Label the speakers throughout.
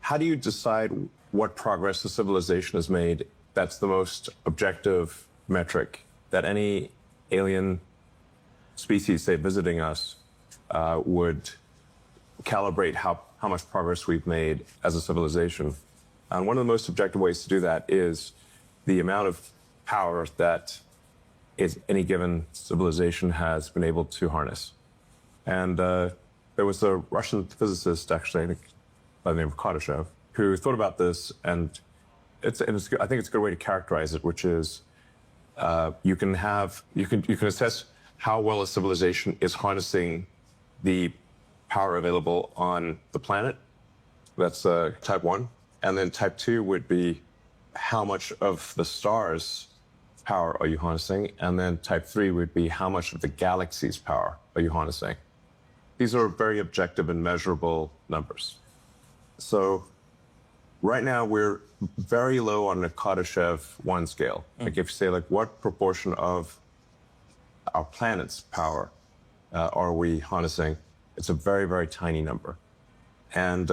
Speaker 1: how do you decide what progress the civilization has made that's the most objective metric that any alien species, say, visiting us, would calibrate how much progress we've made as a civilization? And one of the most objective ways to do that is the amount of power that any given civilization has been able to harness. And there was a Russian physicist, actually, I think, by the name of Kardashev, who thought about this, and I think it's a good way to characterize it, which is you can assess how well a civilization is harnessing the power available on the planet. That's type 1. And then type 2 would be how much of the stars' power are you harnessing? And then type 3 would be how much of the galaxy's power are you harnessing? These are very objective and measurable numbers. So right now we're very low on the Kardashev 1 scale. Like if you say, like, what proportion of our planet's power are we harnessing? It's a very, very tiny number. And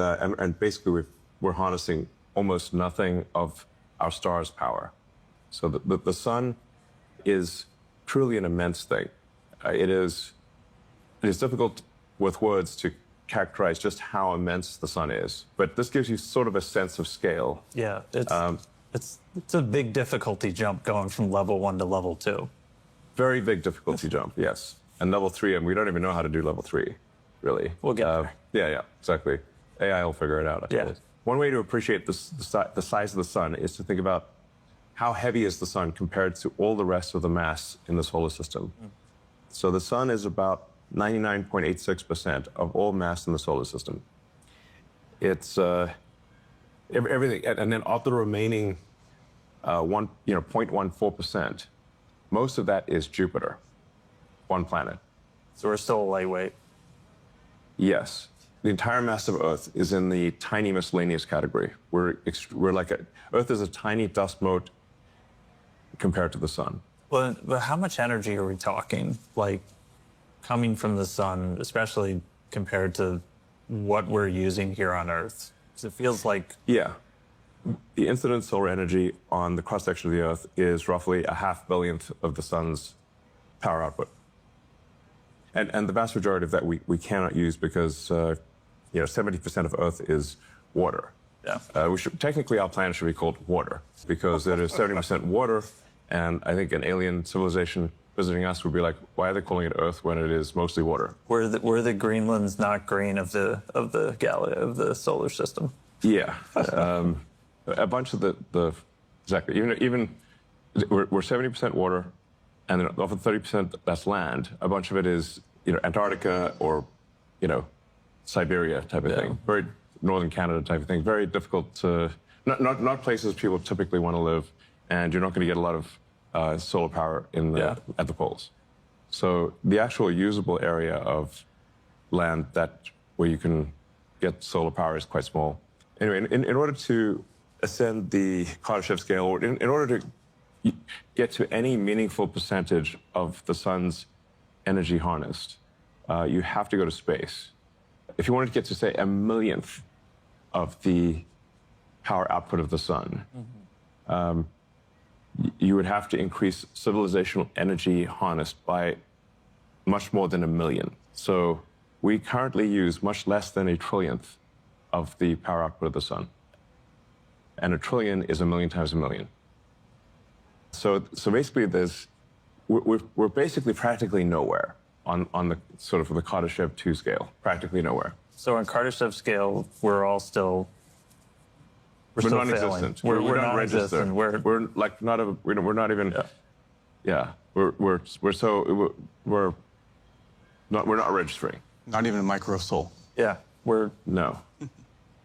Speaker 1: basically we're harnessing almost nothing of our star's power. So the sun is truly an immense thing. It is difficult with words to characterize just how immense the sun is, but this gives you sort of a sense of scale.
Speaker 2: Yeah, it's a big difficulty jump going from level 1 to level 2.
Speaker 1: Very big difficulty jump, yes. And level 3, and we don't even know how to do level 3, really.
Speaker 2: We'll get there.
Speaker 1: Yeah, exactly. AI will figure it out, I suppose. One way to appreciate the size of the sun is to think about how heavy is the sun compared to all the rest of the mass in the solar system. So the sun is about 99.86% of all mass in the solar system. It's everything, and then of the remaining 0.14%, most of that is Jupiter, one planet.
Speaker 2: So we're still lightweight.
Speaker 1: Yes. The entire mass of Earth is in the tiny miscellaneous category. We're like Earth is a tiny dust mote compared to the sun.
Speaker 2: But how much energy are we talking? Like, coming from the sun, especially compared to what we're using here on Earth? Because it feels like...
Speaker 1: Yeah. The incident solar energy on the cross-section of the Earth is roughly a half billionth of the sun's power output. And the vast majority of that we cannot use because 70% of Earth is water.
Speaker 2: Yeah.
Speaker 1: Technically, our planet should be called water because it is 70% water, and I think an alien civilization visiting us would be like, why are they calling it Earth when it is mostly water?
Speaker 2: We're the Greenland's not green of the solar system.
Speaker 1: Yeah. A bunch of exactly. Even we're 70% water, and then of the 30% that's land, a bunch of it is Antarctica or Siberia type of thing, very northern Canada type of thing. Very difficult to not places people typically want to live, and you're not going to get a lot of solar power at the poles. So the actual usable area of land where you can get solar power is quite small. Anyway, in order to ascend the Kardashev scale, or in order to get to any meaningful percentage of the sun's energy harnessed, you have to go to space. If you wanted to get to, say, a millionth of the power output of the sun, you would have to increase civilizational energy harnessed by much more than 1 million. So we currently use much less than a trillionth of the power output of the sun. And a trillion is 1 million times 1 million. So basically we're basically practically nowhere on the sort of the Kardashev 2 scale, practically nowhere.
Speaker 2: So on Kardashev scale, we're all still...
Speaker 1: We're non-existent.
Speaker 2: We're
Speaker 1: not
Speaker 2: non-existent.
Speaker 1: registered. We're like not even. Yeah. We're not registering.
Speaker 3: Not even a microsol.
Speaker 2: Yeah.
Speaker 1: No.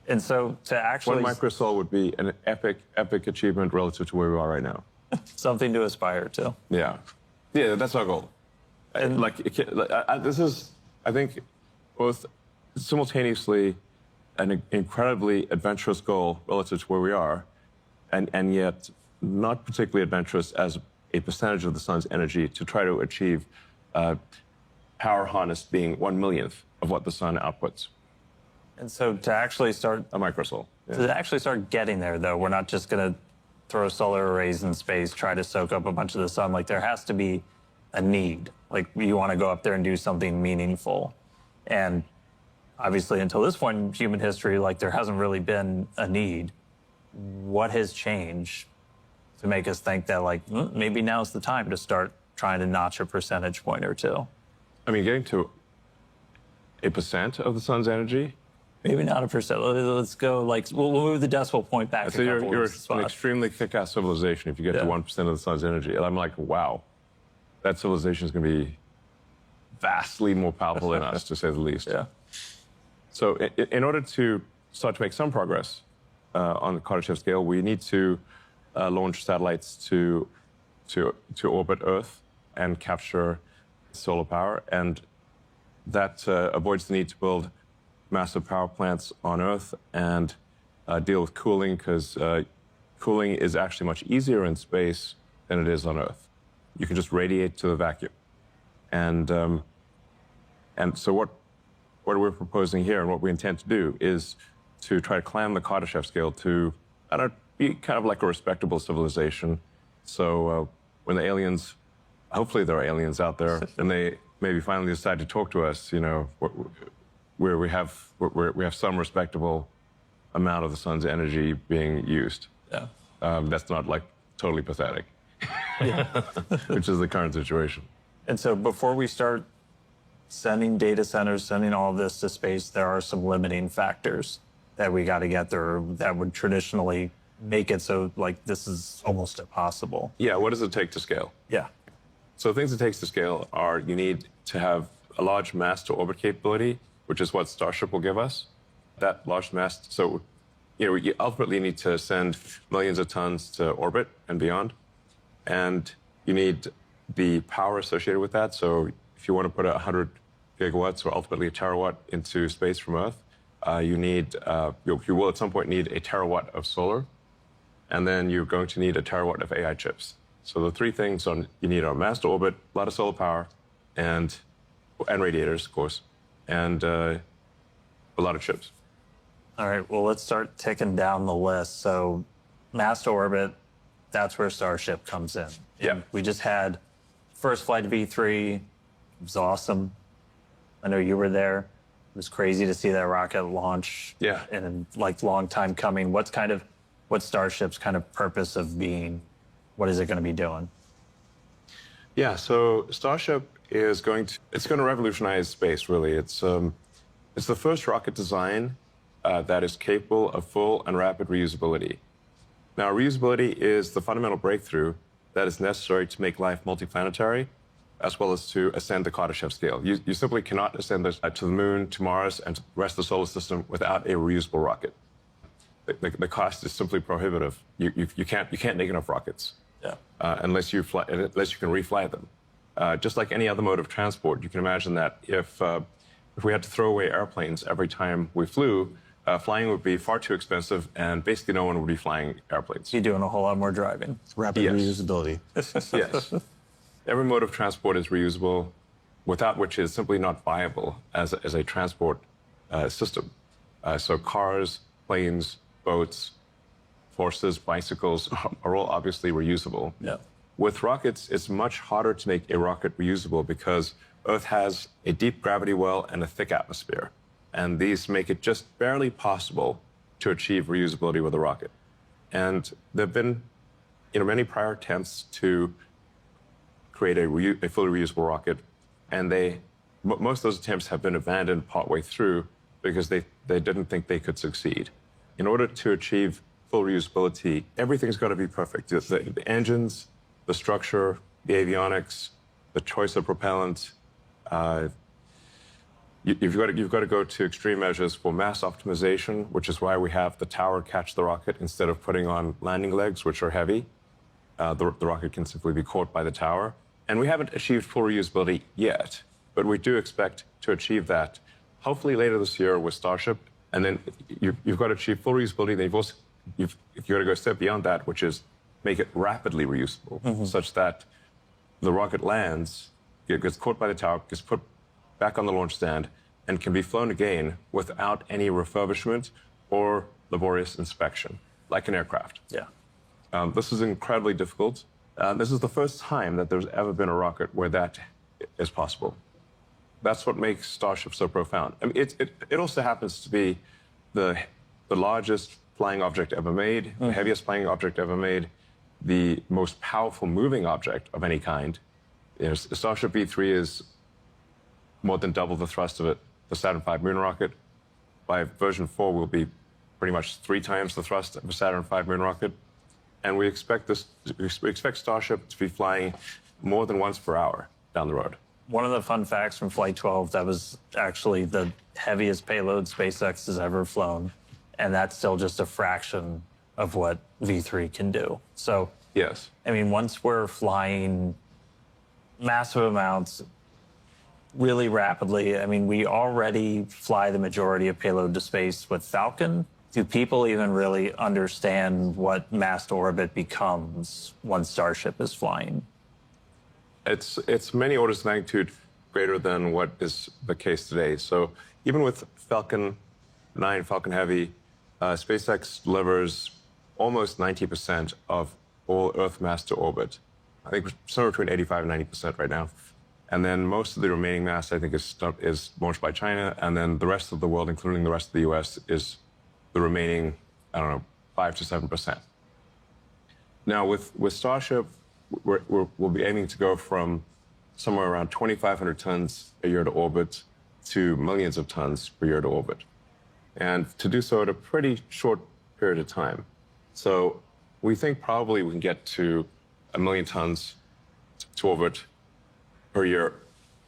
Speaker 2: And so to actually...
Speaker 1: One microsol would be an epic achievement relative to where we are right now.
Speaker 2: Something to aspire to.
Speaker 1: Yeah. Yeah, that's our goal. And this is, I think, both simultaneously an incredibly adventurous goal relative to where we are, and yet not particularly adventurous as a percentage of the sun's energy to try to achieve power harnessed being 1 millionth of what the sun outputs.
Speaker 2: And so to actually start
Speaker 1: a microsol. Yeah.
Speaker 2: to actually start getting there, though, we're not just going to throw solar arrays in space, try to soak up a bunch of the sun. Like there has to be a need. Like you want to go up there and do something meaningful. And obviously, until this point in human history, like there hasn't really been a need. What has changed to make us think that like maybe now's the time to start trying to notch a percentage point or two?
Speaker 1: I mean, getting to 1% of the sun's energy.
Speaker 2: Maybe not a percent. Let's go like we'll move the decimal point back.
Speaker 1: So you're an extremely kick-ass civilization if you get to 1% of the sun's energy. And I'm like, wow, that civilization is going to be vastly more powerful than us, to say the least.
Speaker 2: Yeah.
Speaker 1: So in order to start to make some progress on the Kardashev scale, we need to launch satellites to orbit Earth and capture solar power. And that avoids the need to build massive power plants on Earth and deal with cooling, because cooling is actually much easier in space than it is on Earth. You can just radiate to the vacuum. And so what we're proposing here and what we intend to do is to try to climb the Kardashev scale to, be kind of like a respectable civilization. So when the aliens, hopefully there are aliens out there, and they maybe finally decide to talk to us, where we have some respectable amount of the sun's energy being used.
Speaker 2: Yeah.
Speaker 1: That's not like totally pathetic, which is the current situation.
Speaker 2: And so before we start sending data centers, sending all of this to space, there are some limiting factors that we got to get through that would traditionally make it so like this is almost impossible.
Speaker 1: Yeah, what does it take to scale?
Speaker 2: Yeah.
Speaker 1: So things it takes to scale are you need to have a large mass to orbit capability, which is what Starship will give us. That large mass, so you ultimately need to send millions of tons to orbit and beyond. And you need the power associated with that. So if you want to put 100 gigawatts or ultimately a terawatt into space from Earth, you will at some point need a terawatt of solar. And then you're going to need a terawatt of AI chips. So the three things you need are mass to orbit, a lot of solar power, and radiators, of course, and a lot of chips.
Speaker 2: All right, well, let's start ticking down the list. So mass to orbit, that's where Starship comes in.
Speaker 1: Yeah.
Speaker 2: And we just had first flight of V3. It was awesome. I know you were there. It was crazy to see that rocket launch.
Speaker 1: Yeah.
Speaker 2: And like long time coming. What's Starship's kind of purpose of being? What is it going to be doing?
Speaker 1: Yeah, so Starship is going to revolutionize space, really. It's the first rocket design that is capable of full and rapid reusability. Now, reusability is the fundamental breakthrough that is necessary to make life multiplanetary, as well as to ascend the Kardashev scale. You simply cannot ascend to the moon, to Mars, and to the rest of the solar system without a reusable rocket. The cost is simply prohibitive. You can't make enough rockets.
Speaker 2: Yeah.
Speaker 1: Unless you can refly them. Just like any other mode of transport, you can imagine that if we had to throw away airplanes every time we flew, flying would be far too expensive, and basically no one would be flying airplanes.
Speaker 2: You're doing a whole lot more driving.
Speaker 3: Rapid reusability.
Speaker 1: Yes. Every mode of transport is reusable, without which is simply not viable as a transport system. So cars, planes, boats, horses, bicycles are all obviously reusable.
Speaker 2: Yeah.
Speaker 1: With rockets, it's much harder to make a rocket reusable because Earth has a deep gravity well and a thick atmosphere. And these make it just barely possible to achieve reusability with a rocket. And there have been many prior attempts to create a fully reusable rocket, and most of those attempts have been abandoned partway through because they didn't think they could succeed. In order to achieve full reusability, everything's got to be perfect. The engines, the structure, the avionics, the choice of propellant. You've got to go to extreme measures for mass optimization, which is why we have the tower catch the rocket instead of putting on landing legs, which are heavy. The rocket can simply be caught by the tower. And we haven't achieved full reusability yet, but we do expect to achieve that hopefully later this year with Starship. And then you've got to achieve full reusability. You've got to go a step beyond that, which is make it rapidly reusable, such that the rocket lands, it gets caught by the tower, gets put back on the launch stand, and can be flown again without any refurbishment or laborious inspection, like an aircraft.
Speaker 2: Yeah.
Speaker 1: This is incredibly difficult. This is the first time that there's ever been a rocket where that is possible. That's what makes Starship so profound. I mean, it also happens to be the largest flying object ever made, the heaviest flying object ever made, the most powerful moving object of any kind. You know, Starship V3 is more than double the thrust of the Saturn V moon rocket. By version 4, will be pretty much 3 times the thrust of a Saturn V moon rocket. And we expect Starship to be flying more than once per hour down the road.
Speaker 2: One of the fun facts from Flight 12, that was actually the heaviest payload SpaceX has ever flown. And that's still just a fraction of what V3 can do. So,
Speaker 1: yes.
Speaker 2: I mean, once we're flying massive amounts really rapidly, I mean, we already fly the majority of payload to space with Falcon. Do people even really understand what mass to orbit becomes once Starship is flying?
Speaker 1: It's many orders of magnitude greater than what is the case today. So even with Falcon 9, Falcon Heavy, SpaceX delivers almost 90% of all Earth mass to orbit. I think somewhere between 85 and 90% right now. And then most of the remaining mass, I think, is launched by China. And then the rest of the world, including the rest of the US, is the remaining, I don't know, 5 to 7%. Now, with Starship, we'll be aiming to go from somewhere around 2,500 tons a year to orbit to millions of tons per year to orbit. And to do so at a pretty short period of time. So we think probably we can get to 1 million tons to orbit per year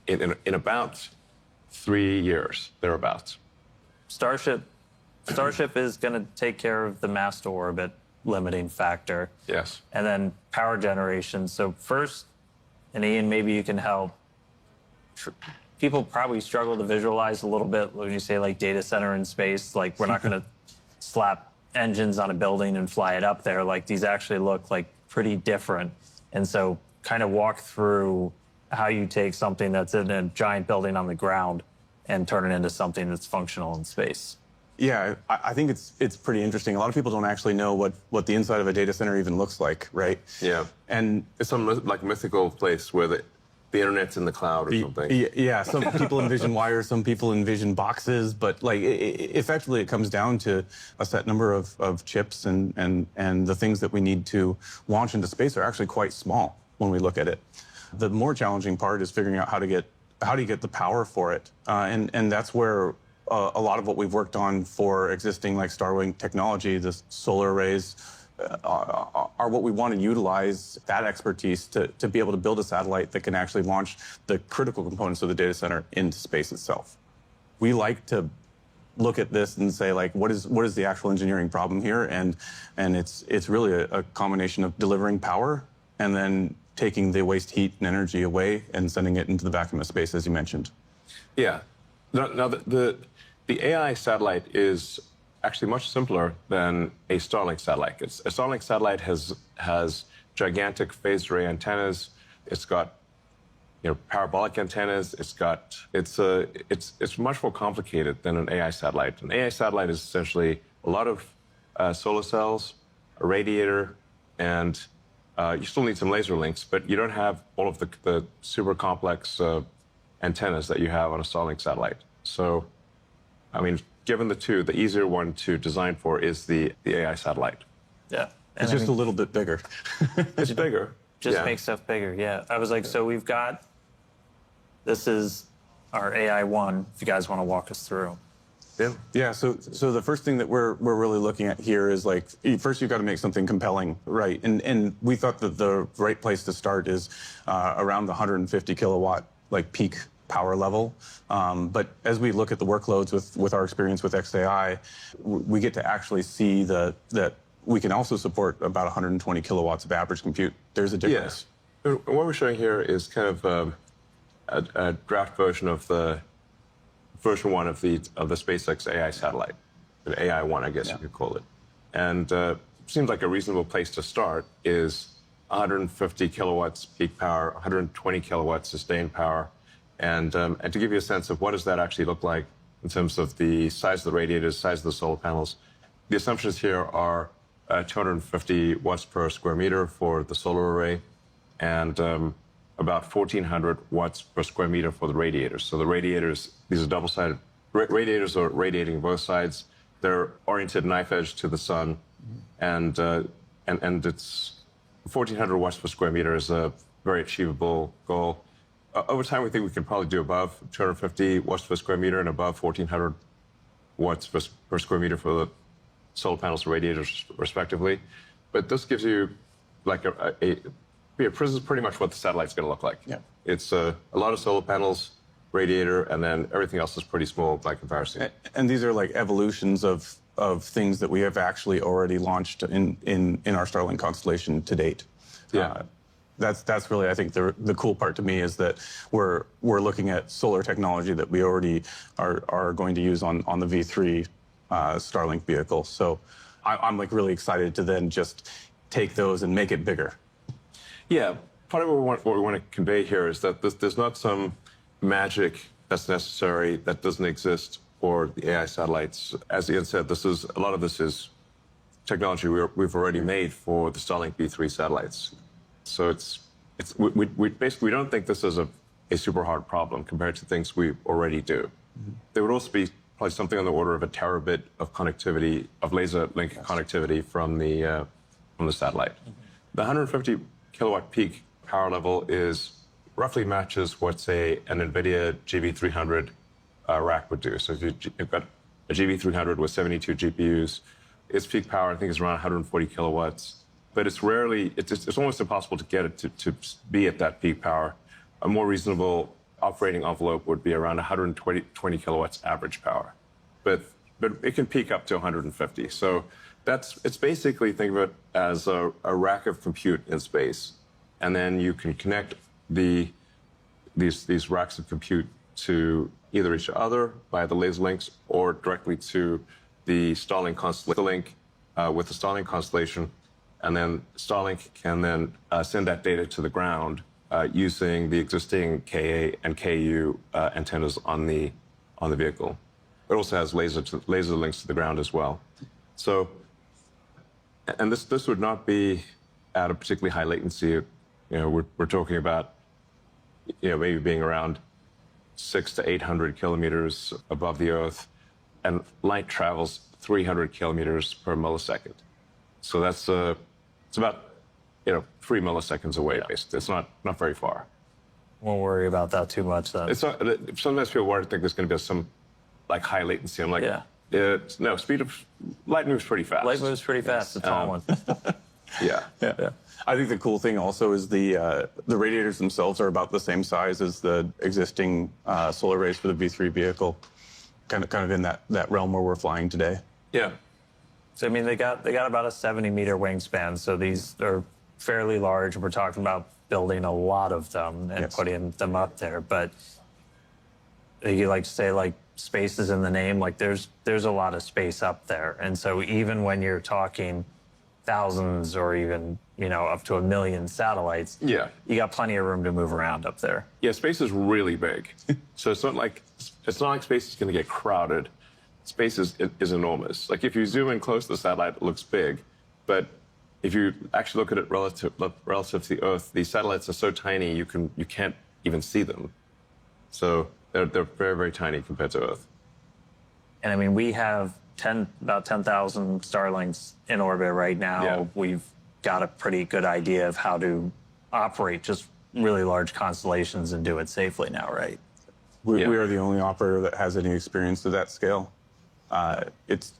Speaker 1: in about 3 years, thereabouts.
Speaker 2: Starship is going to take care of the mass to orbit limiting factor.
Speaker 1: Yes.
Speaker 2: And then power generation. So first, and Ian, maybe you can help. People probably struggle to visualize a little bit when you say like data center in space. Like we're not going to slap engines on a building and fly it up there. Like these actually look like pretty different. And so kind of walk through how you take something that's in a giant building on the ground and turn it into something that's functional in space.
Speaker 3: Yeah, I think it's pretty interesting. A lot of people don't actually know what the inside of a data center even looks like, right?
Speaker 1: Yeah.
Speaker 3: And
Speaker 1: it's some like mythical place where the internet's in the cloud or something.
Speaker 3: Yeah, some people envision wires, some people envision boxes, but like effectively it comes down to a set number of chips and the things that we need to launch into space are actually quite small when we look at it. The more challenging part is figuring out how to get the power for it, and that's where a lot of what we've worked on for existing like Starwing technology, the solar arrays, are what we want to utilize that expertise to be able to build a satellite that can actually launch the critical components of the data center into space itself. We like to look at this and say like, what is the actual engineering problem here? And it's really a combination of delivering power and then taking the waste heat and energy away and sending it into the vacuum of space, as you mentioned.
Speaker 1: Yeah. Now the AI satellite is actually much simpler than a Starlink satellite. A Starlink satellite has gigantic phased array antennas. It's got parabolic antennas. It's much more complicated than an AI satellite. An AI satellite is essentially a lot of solar cells, a radiator, and you still need some laser links, but you don't have all of the super complex antennas that you have on a Starlink satellite. So, I mean, given the two, the easier one to design for is the AI satellite.
Speaker 2: Yeah. And
Speaker 3: it's just a little bit bigger.
Speaker 1: It's bigger.
Speaker 2: Just make stuff bigger, yeah. I was like, so we've got, this is our AI-1, if you guys want to walk us through.
Speaker 3: Yeah, so the first thing that we're really looking at here is like, first you've got to make something compelling, right? And we thought that the right place to start is around the 150 kilowatt like peak power level. But as we look at the workloads with our experience with XAI, we get to actually see that we can also support about 120 kilowatts of average compute. There's a difference.
Speaker 1: Yes. What we're showing here is kind of a draft version of the version 1 of the SpaceX AI satellite, the AI-1, I guess you could call it. And seems like a reasonable place to start is 150 kilowatts peak power, 120 kilowatts sustained power, And to give you a sense of what does that actually look like in terms of the size of the radiators, size of the solar panels, the assumptions here are 250 watts per square meter for the solar array and about 1,400 watts per square meter for the radiators. So the radiators, these are double-sided. Radiators are radiating both sides. They're oriented knife edge to the sun, and it's 1,400 watts per square meter is a very achievable goal. Over time, we think we can probably do above 250 watts per square meter and above 1,400 watts per square meter for the solar panels and radiators, respectively. But this gives you like this is pretty much what the satellite's going to look like.
Speaker 3: Yeah.
Speaker 1: It's a lot of solar panels, radiator, and then everything else is pretty small by comparison.
Speaker 3: And these are like evolutions of things that we have actually already launched in our Starlink constellation to date.
Speaker 1: Yeah.
Speaker 3: That's really, I think, the cool part to me is that we're looking at solar technology that we already are going to use on the V3 Starlink vehicle. So I'm like really excited to then just take those and make it bigger.
Speaker 1: Yeah, part of what we want to convey here is that there's not some magic that's necessary that doesn't exist for the AI satellites. As Ian said, a lot of this is technology we've already made for the Starlink V3 satellites. So we basically don't think this is a super hard problem compared to things we already do. Mm-hmm. There would also be probably something on the order of a terabit of connectivity, of laser link connectivity from the satellite. Mm-hmm. The 150 kilowatt peak power level roughly matches what, say, an NVIDIA GB300 rack would do. So if you've got a GB300 with 72 GPUs, its peak power, I think, is around 140 kilowatts. But it's almost impossible to get it to be at that peak power. A more reasonable operating envelope would be around 120 kilowatts average power. But it can peak up to 150. So it's basically, think of it as a rack of compute in space. And then you can connect these racks of compute to either each other via the laser links or directly to the Starlink constellation, with the Starlink constellation. And then Starlink can then send that data to the ground using the existing Ka and Ku antennas on the vehicle. It also has laser links to the ground as well. So, and this would not be at a particularly high latency. We're talking about maybe being around 600 to 800 kilometers above the Earth, and light travels 300 kilometers per millisecond. So that's it's about 3 milliseconds away. Basically, it's not very far.
Speaker 2: Won't worry about that too much then.
Speaker 1: It's not. Sometimes people think there's going to be some like high latency. I'm like, no, light moves pretty fast.
Speaker 2: Light moves pretty fast. It's a tall one.
Speaker 1: Yeah.
Speaker 3: I think the cool thing also is the radiators themselves are about the same size as the existing solar arrays for the V3 vehicle, kind of in that realm where we're flying today.
Speaker 1: Yeah.
Speaker 2: So I mean, they got about a 70-meter wingspan. So these are fairly large. We're talking about building a lot of them and putting them up there. But you like to say, like, space is in the name. Like there's a lot of space up there. And so even when you're talking thousands or even up to 1 million satellites, you got plenty of room to move around up there.
Speaker 1: Yeah, space is really big. So it's not like space is going to get crowded. Space is enormous. Like if you zoom in close to the satellite, it looks big, but if you actually look at it relative to the Earth, these satellites are so tiny you can't even see them. So they're very, very tiny compared to Earth.
Speaker 2: And I mean, we have about 10,000 Starlinks in orbit right now.
Speaker 1: Yeah.
Speaker 2: We've got a pretty good idea of how to operate just really large constellations and do it safely now, right?
Speaker 3: We are the only operator that has any experience to that scale. It's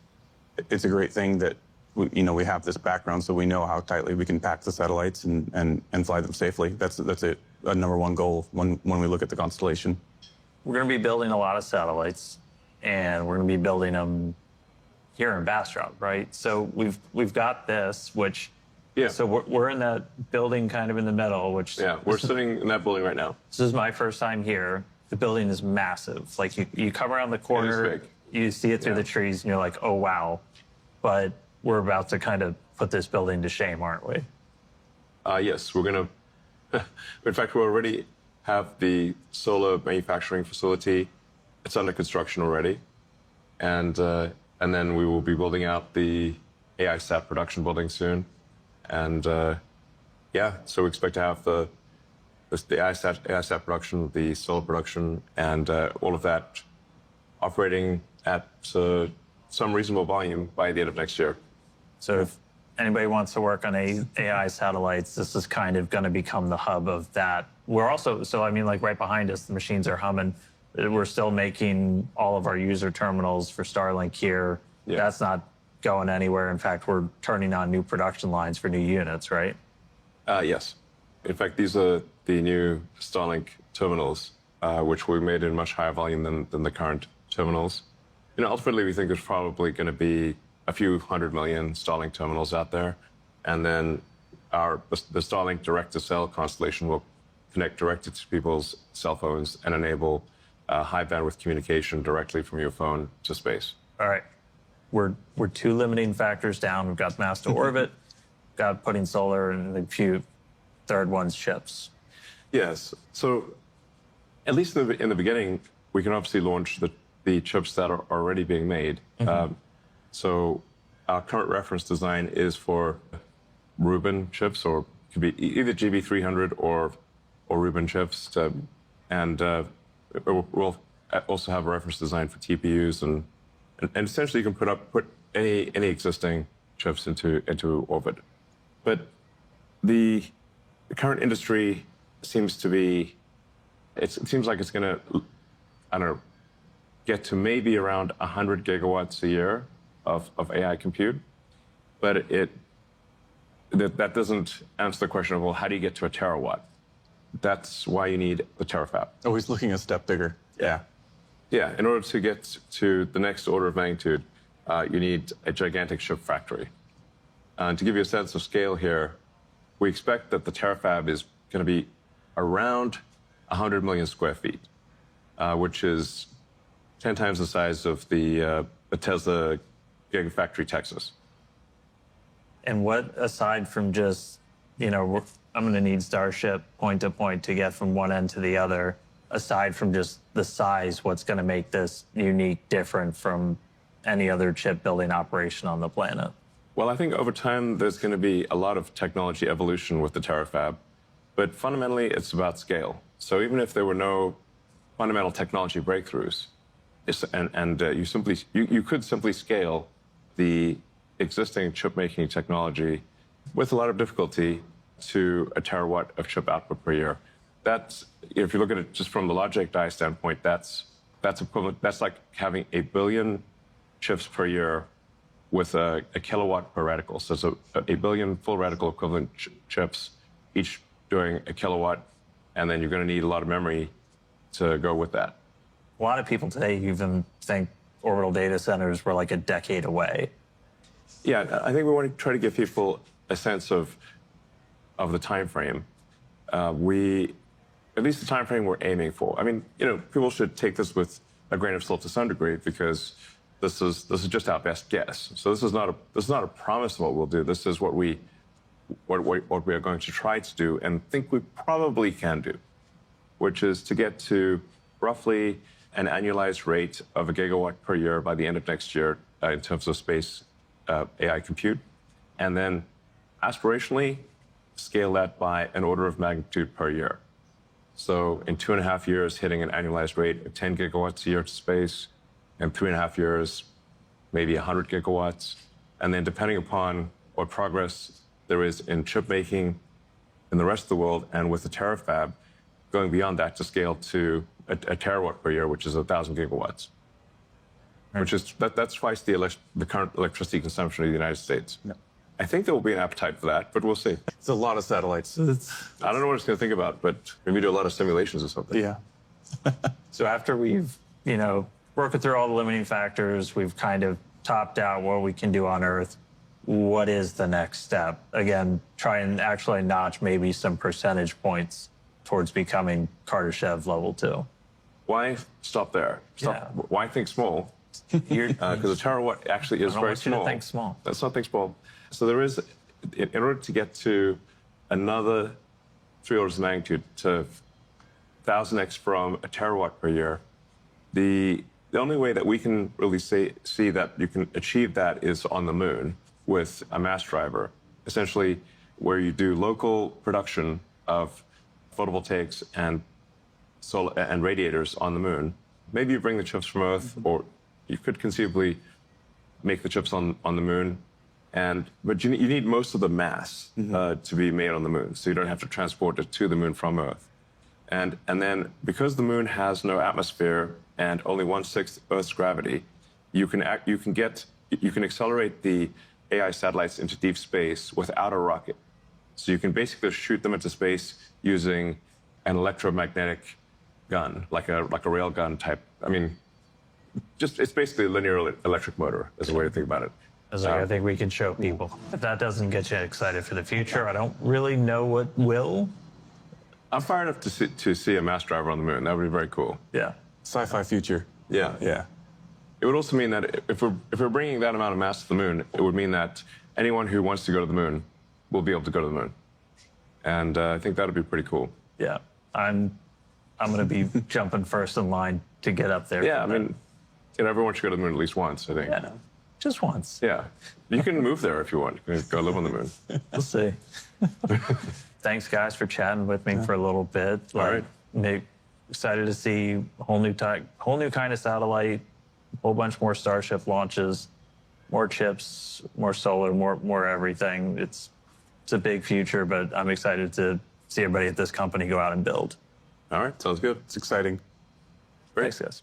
Speaker 3: a great thing that we have this background, so we know how tightly we can pack the satellites and fly them safely. That's a number one goal when we look at the constellation.
Speaker 2: We're going to be building a lot of satellites, and we're going to be building them here in Bastrop, right? So we've got this, which so we're in that building kind of in the middle, which
Speaker 1: we're sitting in that building right now.
Speaker 2: This is my first time here. The building is massive. Like you come around the corner,
Speaker 1: it is big.
Speaker 2: You see it through the trees, and you're like, oh wow. But we're about to kind of put this building to shame, aren't we?
Speaker 1: Yes, we're going to. In fact, we're already have the solar manufacturing facility. It's under construction already, and then we will be building out the AI sat production building soon, and yeah, so we expect to have the AI sat production, the solar production, and all of that operating at some reasonable volume by the end of next year.
Speaker 2: So if anybody wants to work on AI satellites, this is kind of going to become the hub of that. We're also, so I mean, like right behind us, the machines are humming. We're still making all of our user terminals for Starlink here.
Speaker 1: Yeah.
Speaker 2: That's not going anywhere. In fact, we're turning on new production lines for new units, right?
Speaker 1: Yes. In fact, these are the new Starlink terminals, which we made in much higher volume than the current terminals. You know, ultimately, we think there's probably going to be a few 100 million Starlink terminals out there, and then the Starlink direct-to-cell constellation will connect directly to people's cell phones and enable high bandwidth communication directly from your phone to space.
Speaker 2: All right. We're two limiting factors down. We've got mass to orbit, got putting solar, and a few third one's chips.
Speaker 1: Yes. So at least in the beginning, we can obviously launch the chips that are already being made. So our current reference design is for Rubin chips, or could be either GB300 or Rubin chips. And we'll also have a reference design for TPUs, and essentially you can put any existing chips into orbit. But the current industry seems to be, it seems like it's going to, I don't know, get to maybe around 100 gigawatts a year of AI compute. But that doesn't answer the question of, well, how do you get to a terawatt? That's why you need the terafab.
Speaker 3: Always looking a step bigger. Yeah.
Speaker 1: Yeah, in order to get to the next order of magnitude, you need a gigantic chip factory. And to give you a sense of scale here, we expect that the terafab is going to be around 100 million square feet, which is 10 times the size of the Tesla Gigafactory, Texas.
Speaker 2: And what, aside from just, you know, I'm going to need Starship point to point to get from one end to the other, aside from just the size, what's going to make this unique, different from any other chip building operation on the planet?
Speaker 1: Well, I think over time, there's going to be a lot of technology evolution with the terafab, but fundamentally, it's about scale. So even if there were no fundamental technology breakthroughs, you could simply scale the existing chip-making technology with a lot of difficulty to a terawatt of chip output per year. That's, if you look at it just from the logic die standpoint, that's equivalent. That's like having 1 billion chips per year with a kilowatt per reticle. So it's 1 billion full reticle equivalent chips, each doing a kilowatt, and then you're going to need a lot of memory to go with that.
Speaker 2: A lot of people today even think orbital data centers were like a decade away.
Speaker 1: Yeah, I think we want to try to give people a sense of the time frame. At least the time frame we're aiming for. I mean, you know, people should take this with a grain of salt to some degree, because this is just our best guess. So this is not a promise of what we'll do. This is what we are going to try to do and think we probably can do, which is to get to roughly an annualized rate of 1 gigawatt per year by the end of next year in terms of space AI compute, and then aspirationally scale that by an order of magnitude per year. So in 2.5 years, hitting an annualized rate of 10 gigawatts a year to space, in 3.5 years, maybe 100 gigawatts. And then depending upon what progress there is in chip making in the rest of the world and with the terafab, going beyond that to scale to a terawatt per year, which is 1,000 gigawatts, which is that's twice the current electricity consumption of the United States.
Speaker 3: No.
Speaker 1: I think there will be an appetite for that, but we'll see.
Speaker 3: It's a lot of satellites.
Speaker 1: I don't know what it's going to think about, but maybe do a lot of simulations or something.
Speaker 3: Yeah.
Speaker 2: So after we've, you know, working through all the limiting factors, we've kind of topped out what we can do on Earth. What is the next step? Again, try and actually notch maybe some percentage points towards becoming Kardashev level 2.
Speaker 1: Why stop there?
Speaker 2: Yeah.
Speaker 1: Why think small? Because a terawatt actually is very small.
Speaker 2: To think small.
Speaker 1: That's not think small. So there is, in order to get to another 3 orders of magnitude, to 1000x from a terawatt per year. The only way that we can really see that you can achieve that is on the moon with a mass driver, essentially where you do local production of photovoltaics and solar and radiators on the moon. Maybe you bring the chips from Earth, or you could conceivably make the chips on the moon. But you need most of the mass to be made on the moon, so you don't have to transport it to the moon from Earth. And then because the moon has no atmosphere and only 1/6 Earth's gravity, you can accelerate the AI satellites into deep space without a rocket. So you can basically shoot them into space using an electromagnetic gun, like a rail gun type. I mean, it's basically a linear electric motor is a way to think about it.
Speaker 2: I think we can show people. If that doesn't get you excited for the future, I don't really know what will.
Speaker 1: I'm fired up to see a mass driver on the moon. That would be very cool.
Speaker 2: Yeah.
Speaker 3: Sci-fi future.
Speaker 1: Yeah.
Speaker 3: Yeah.
Speaker 1: It would also mean that if we're bringing that amount of mass to the moon, it would mean that anyone who wants to go to the moon will be able to go to the moon. And I think that would be pretty cool.
Speaker 2: Yeah. I'm going to be jumping first in line to get up there.
Speaker 1: Yeah, I mean, everyone should go to the moon at least once, I think.
Speaker 2: Yeah. Just once.
Speaker 1: Yeah. You can move there if you want. You can go live on the moon.
Speaker 2: We'll see. Thanks, guys, for chatting with me for a little bit.
Speaker 1: All right.
Speaker 2: Excited to see a whole new kind of satellite, a whole bunch more Starship launches, more chips, more solar, more everything. It's a big future, but I'm excited to see everybody at this company go out and build.
Speaker 1: All right, sounds good.
Speaker 3: It's exciting.
Speaker 1: Great.
Speaker 2: Thanks, guys.